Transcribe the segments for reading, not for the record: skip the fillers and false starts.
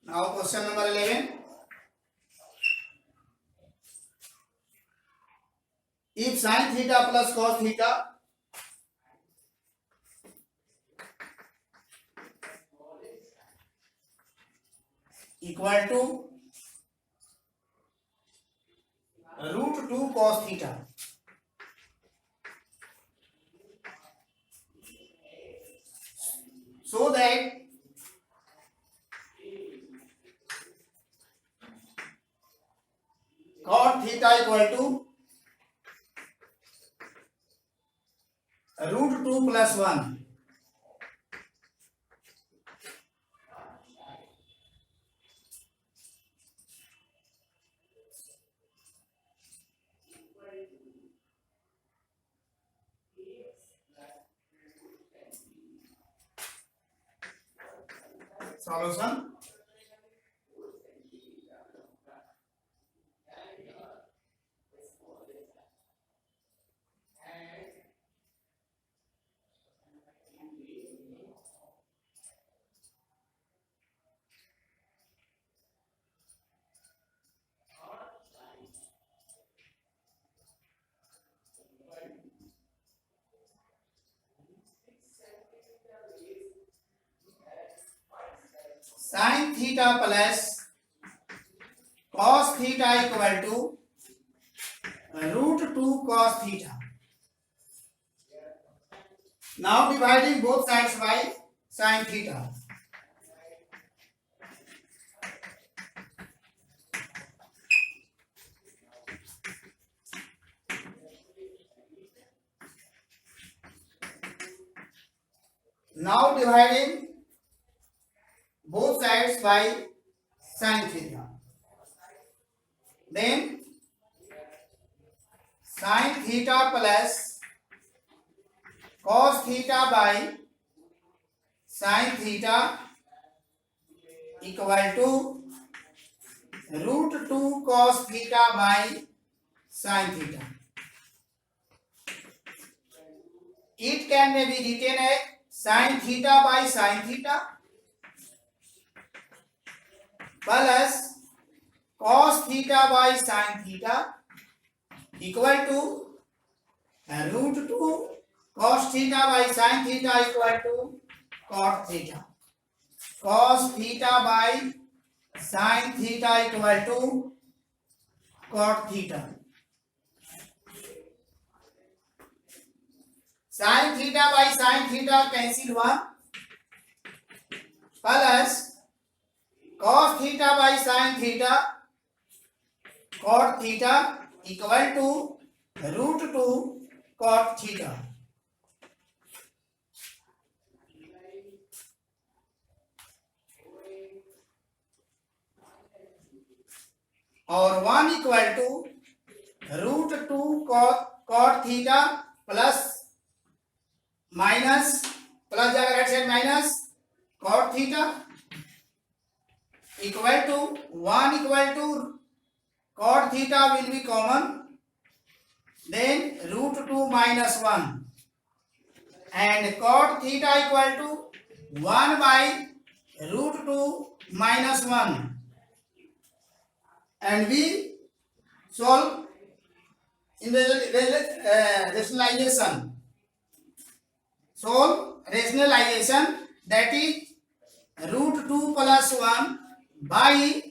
Now question number 11. If sin theta plus cos theta equal to root 2 cos theta, so that cot theta equal to root 2 plus 1. Solution. Sin theta plus cos theta equal to root 2 cos theta. Now dividing both sides by sin theta. Now dividing both sides by sin theta. Then sin theta plus cos theta by sin theta equal to root 2 cos theta by sin theta. It can be written as sin theta by sin theta plus cos theta by sin theta equal to root 2 cos theta by sin theta equal to cot theta. Cos theta by sin theta equal to cot theta. Sin theta by sin theta cancel 1 plus cos theta by sin theta cot theta equal to root 2 cot theta. और 1 equal to root 2 cot theta plus minus plus जाएगा right side minus cot theta equal to 1 equal to cot theta will be common, then root 2 minus 1 and cot theta equal to 1 by root 2 minus 1, and we solve in the rationalization. Solve rationalization, that is root 2 plus 1 by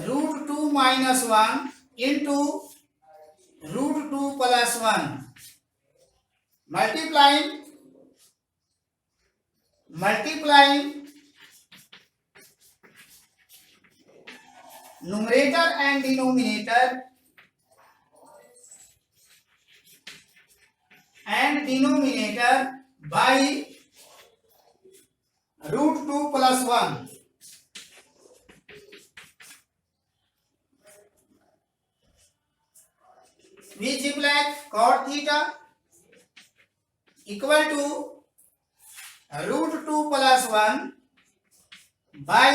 root 2 minus 1 into root 2 plus 1. Multiplying numerator and denominator by root 2 plus 1. Which implies cot theta equal to root 2 plus 1 by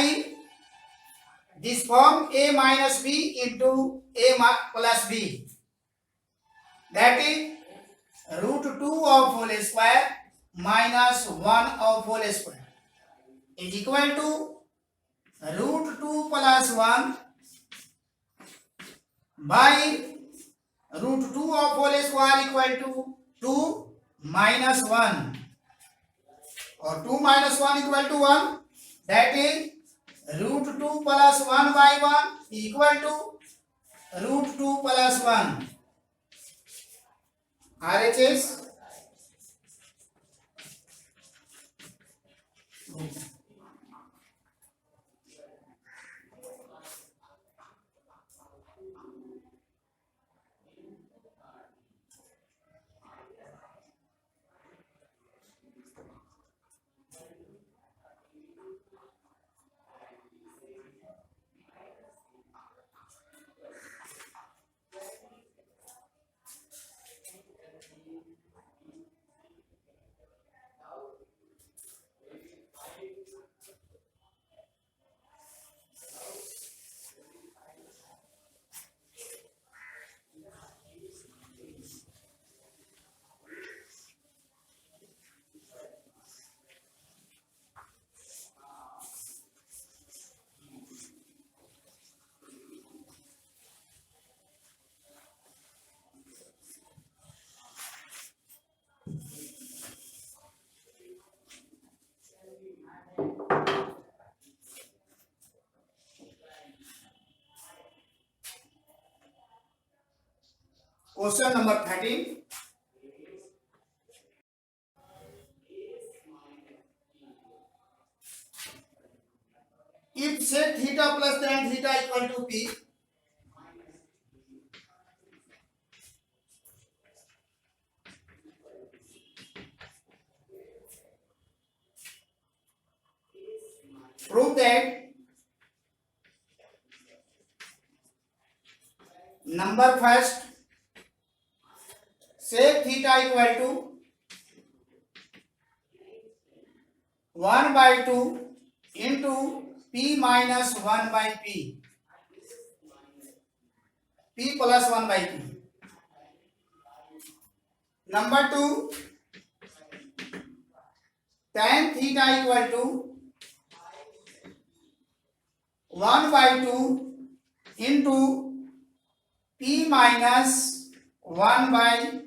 this form a minus b into a plus b, that is root 2 of whole square minus 1 of whole square is equal to root 2 plus 1 by root 2 of whole square equal to 2 minus 1, or 2 minus 1 equal to 1, that is root 2 plus 1 by 1 equal to root 2 plus 1. RHS. Question number 13. If sec theta plus tan theta equal to P, prove that number first, sec theta equal to 1 by 2 into P minus 1 by P, P plus 1 by P. Number 2, tan theta equal to 1 by 2 into P minus 1 by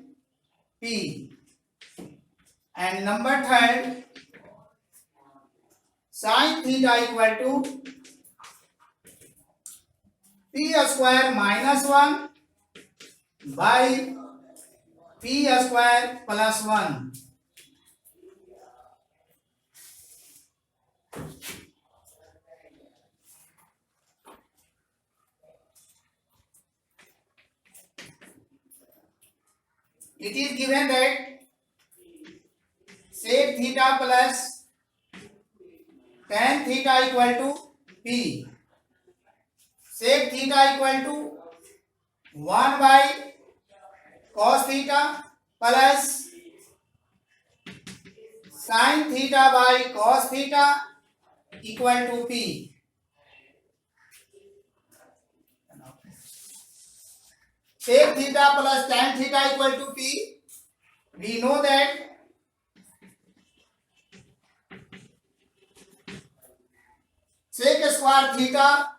P. And number third, sin theta equal to P square minus 1 by P square plus 1. It is given that sec theta plus tan theta equal to P. Sec theta equal to 1 by cos theta plus sin theta by cos theta equal to P. Sec theta plus tan theta equal to P. We know that sec square theta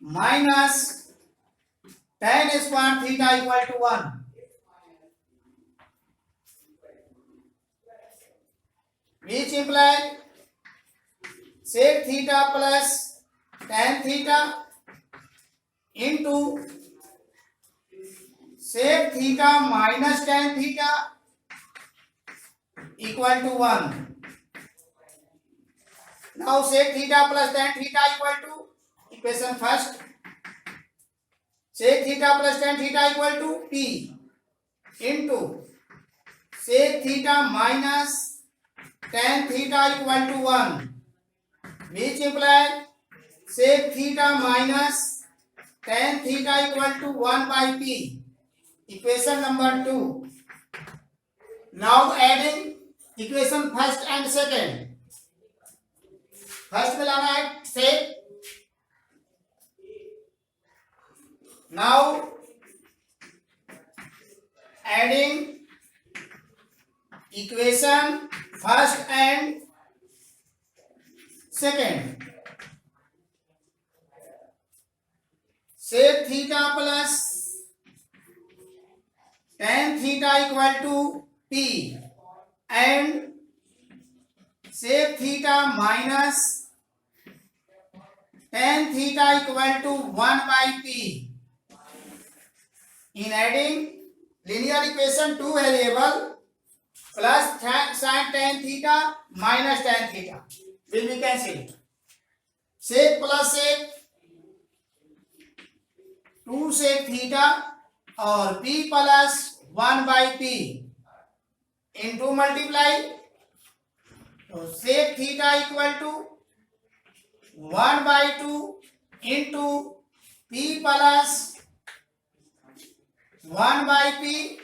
minus tan square theta equal to 1. Which implies sec theta plus tan theta into sec theta minus tan theta equal to 1. Now sec theta plus tan theta equal to, equation first, sec theta plus tan theta equal to P into sec theta minus tan theta equal to 1, which implies sec theta minus tan theta equal to 1 by P. Equation number 2. Now adding equation first and second. First में लाना है sec. Now adding equation first and Second, sec theta plus tan theta equal to P and sec theta minus tan theta equal to 1 by P. In adding linear equation, two variable plus sin tan theta minus tan theta will be cancelled. Sec plus sec 2 sec theta और P plus 1 by P into multiply, तो sec theta equal to 1 by 2 into P plus 1 by P.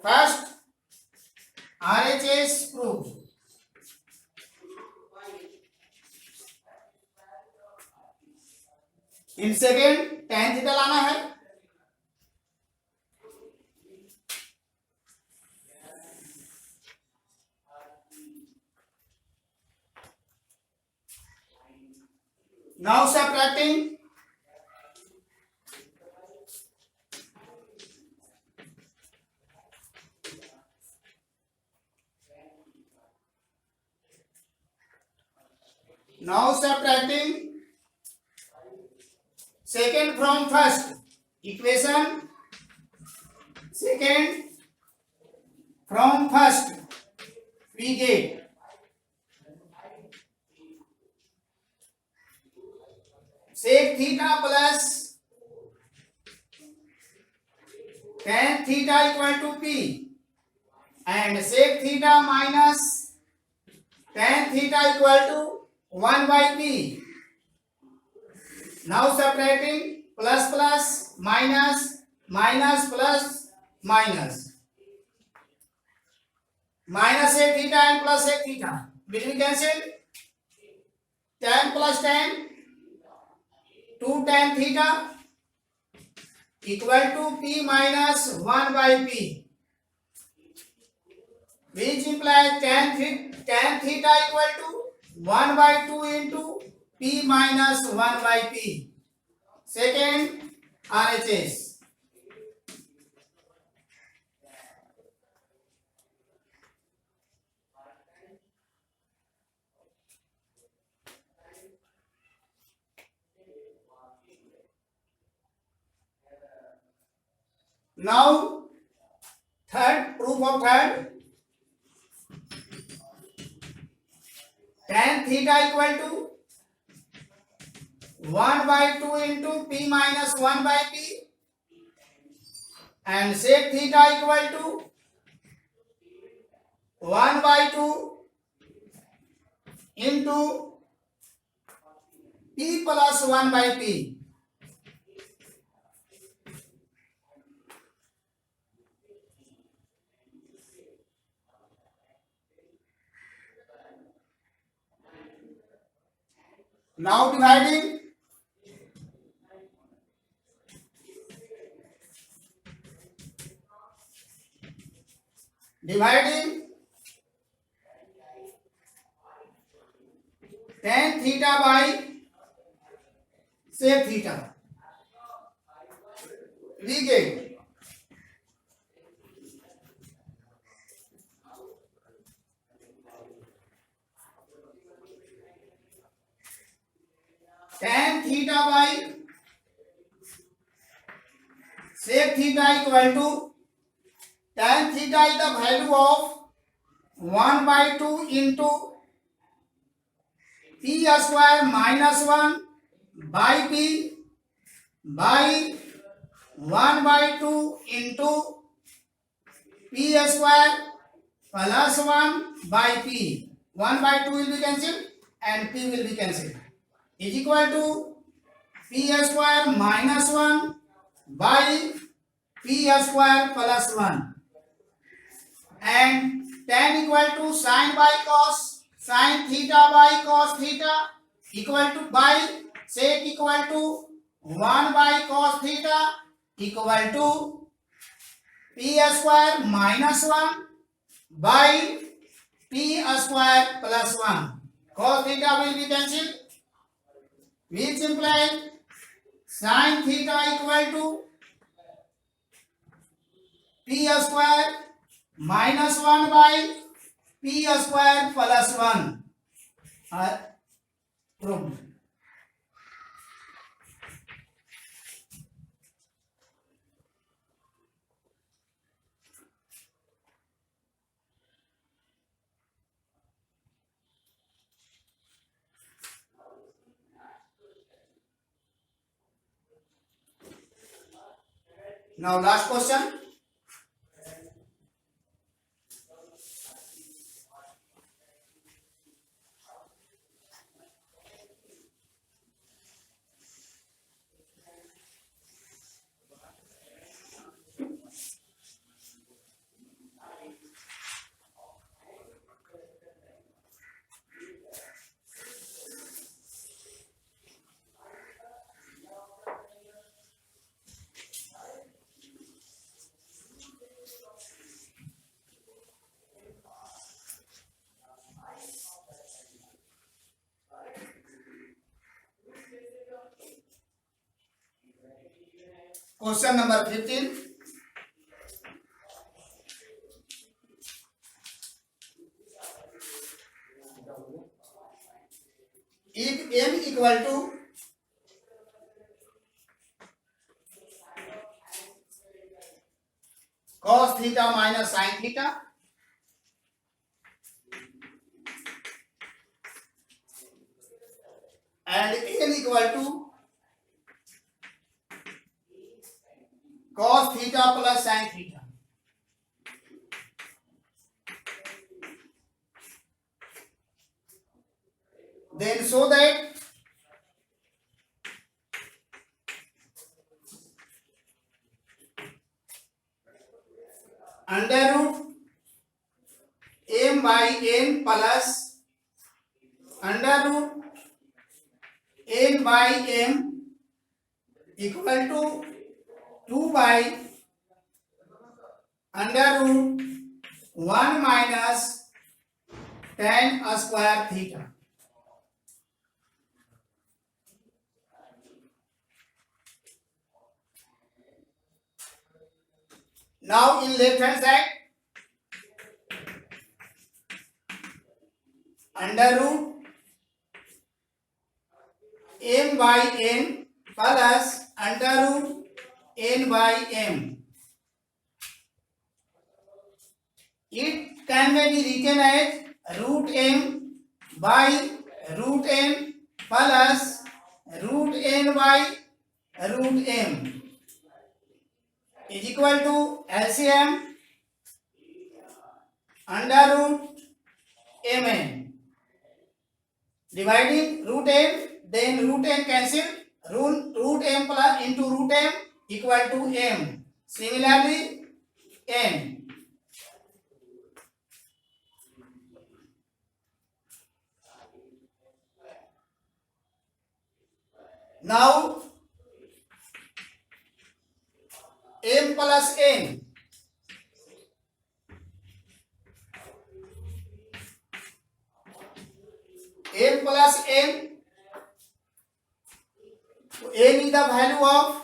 First, RHS proof. In second, tan theta लाना है. Now subtracting. Now subtracting second from first equation. Second from first we get sec theta plus tan theta equal to P and sec theta minus tan theta equal to 1 by P. Now subtracting plus plus minus minus plus minus. Minus sec theta and plus sec theta will be cancelled. Tan plus tan 2 tan theta equal to P minus 1 by P, which implies tan theta equal to 1 by 2 into P minus 1 by P. Second, RHS. Now, third, proof of third. Tan theta equal to 1 by 2 into P minus 1 by P and sec theta equal to 1 by 2 into P plus 1 by P. Now dividing. Tan theta by sec theta. We get tan theta by sec theta equal to tan theta is the value of 1 by 2 into P square minus 1 by P by 1 by 2 into P square plus 1 by P. 1 by 2 will be cancelled and P will be cancelled. Is equal to P square minus 1 by P square plus 1 and tan equal to sin by cos, sin theta by cos theta equal to by sec equal to 1 by cos theta equal to P square minus 1 by p square plus 1. Cos theta will be cancelled, which implies sin theta equal to p square minus 1 by p square plus 1. Proved. Now last question. Question number 15. If m equal to cos theta minus sin theta and n equal to cos theta plus sin theta, then so that under root m by n plus under root n by m equal to 2 by under root 1 minus tan square theta. Now in left hand side, under root m by n plus under root n by m. It can be written as root m by root n plus root n by root m is equal to LCM under root mn. Dividing root m, then root n cancel, root m plus into root m equal to m. Similarly, n. Now m plus n plus n, so n is the value of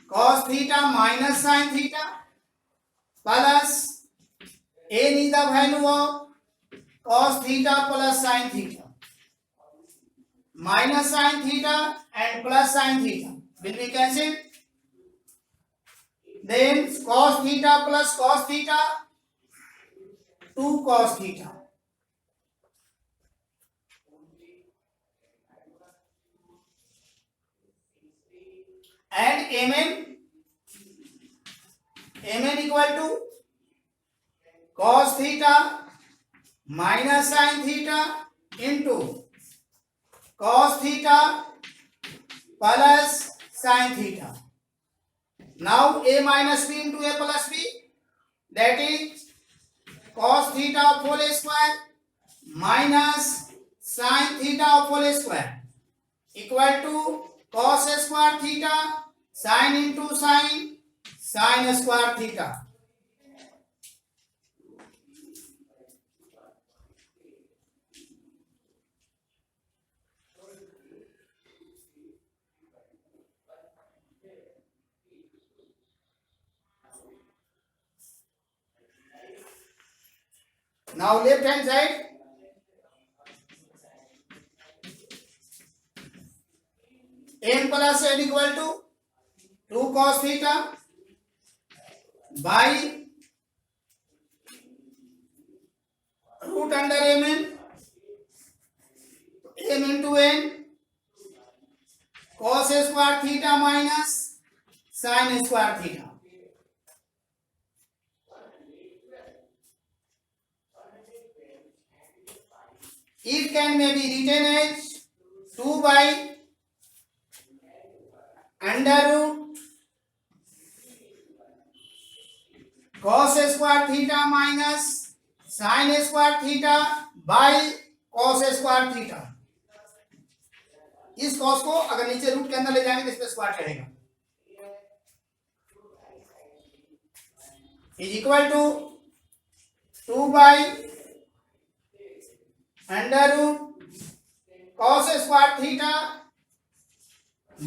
cos theta minus sin theta plus n is the value of cos theta plus sin theta. Minus sin theta and plus sin theta will be cancelled. Then cos theta plus cos theta, 2 cos theta. And mn equal to cos theta minus sin theta into cos theta plus sin theta. Now a minus b into a plus b, that is cos theta of whole square minus sin theta of whole square equal to cos square theta sin into sin square theta. Now left hand side, n plus n equal to 2 cos theta by root under mn, m into n cos square theta minus sin square theta. It can may be written as 2 by under root cos square theta minus sin square theta by cos square theta. इस cos को अगर नीचे root के अंदर ले जाएंगे तो इस पे स्क्वायर चढ़ेगा. Is equal to 2 by under root cos square theta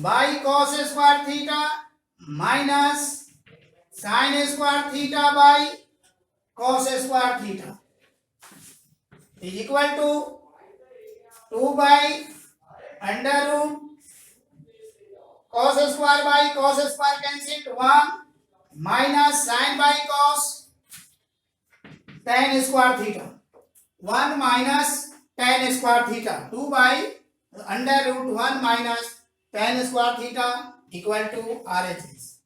by cos square theta minus sin square theta by cos square theta is equal to 2 by under root cos square by cos square cancelled 1 minus sin by cos tan square theta 1 minus tan square theta 2 by under root 1 minus tan square theta equal to RHS.